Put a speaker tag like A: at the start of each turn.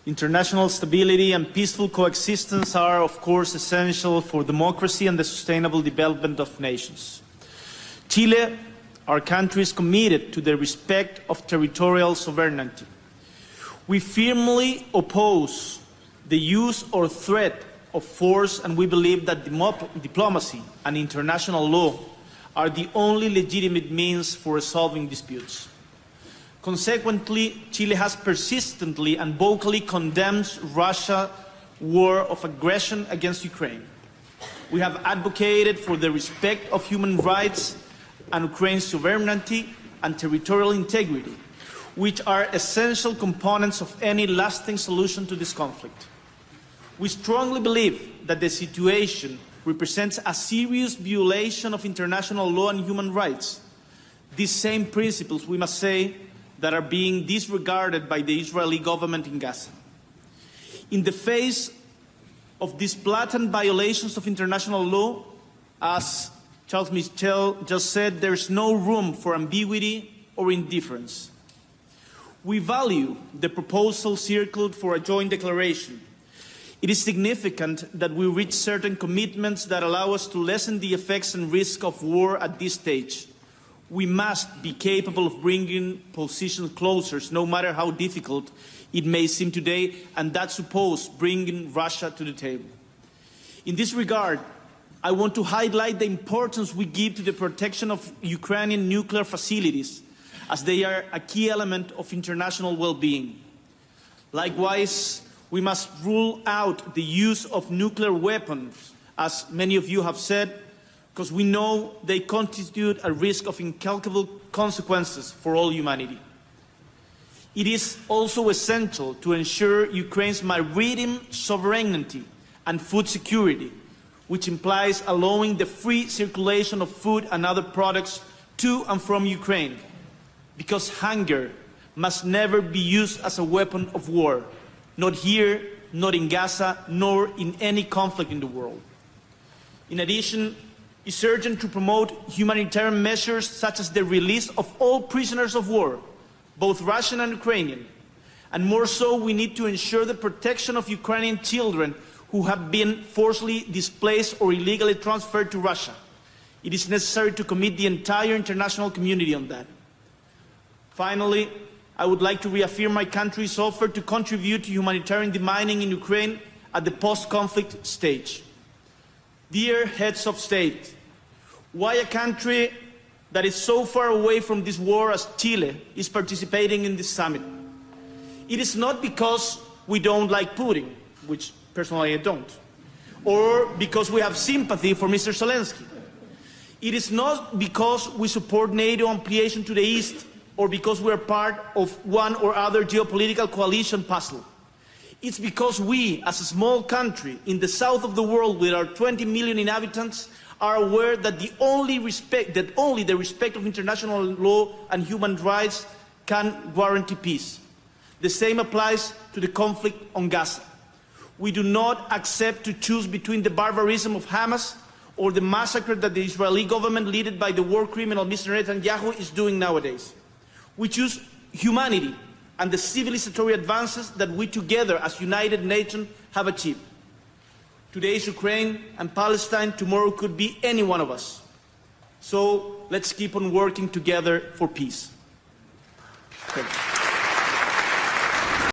A: International stability and peaceful coexistence are, of course, essential for democracy and the sustainable development of nations. Chile, our country, is committed to the respect of territorial sovereignty. We firmly oppose the use or threat of force, and we believe that diplomacy and international law are the only legitimate means for resolving disputes. Consequently, Chile has persistently and vocally condemned Russia's war of aggression against Ukraine. We have advocated for the respect of human rights and Ukraine's sovereignty and territorial integrity, which are essential components of any lasting solution to this conflict. We strongly believe that the situation represents a serious violation of international law and human rights. These same principles, we must say, that are being disregarded by the Israeli government in Gaza. In the face of these blatant violations of international law, as Charles Michel just said, there is no room for ambiguity or indifference. We value the proposal circled for a joint declaration. It is significant that we reach certain commitments that allow us to lessen the effects and risk of war at this stage. We must be capable of bringing positions closer, no matter how difficult it may seem today, and that supposes bringing Russia to the table. In this regard, I want to highlight the importance we give to the protection of Ukrainian nuclear facilities, as they are a key element of international well-being. Likewise, we must rule out the use of nuclear weapons, as many of you have said, because we know they constitute a risk of incalculable consequences for all humanity. It is also essential to ensure Ukraine's maritime sovereignty and food security, which implies allowing the free circulation of food and other products to and from Ukraine, because hunger must never be used as a weapon of war, not here, not in Gaza, nor in any conflict in the world. In addition, it's urgent to promote humanitarian measures such as the release of all prisoners of war, both Russian and Ukrainian. And more so, we need to ensure the protection of Ukrainian children who have been forcibly displaced or illegally transferred to Russia. It is necessary to commit the entire international community on that. Finally, I would like to reaffirm my country's offer to contribute to humanitarian demining in Ukraine at the post-conflict stage. Dear heads of state, why a country that is so far away from this war as Chile is participating in this summit? It is not because we don't like Putin, which personally I don't, or because we have sympathy for Mr. Zelensky. It is not because we support NATO ampliation to the east, or because we are part of one or other geopolitical coalition puzzle. It's because we, as a small country in the south of the world with our 20 million inhabitants, are aware that only the respect of international law and human rights can guarantee peace. The same applies to the conflict on Gaza. We do not accept to choose between the barbarism of Hamas or the massacre that the Israeli government, led by the war criminal Mr. Netanyahu, is doing nowadays. We choose humanity and the civilizatory advances that we together as United Nations have achieved. Today is Ukraine and Palestine, tomorrow could be any one of us. So let's keep on working together for peace. Thank you.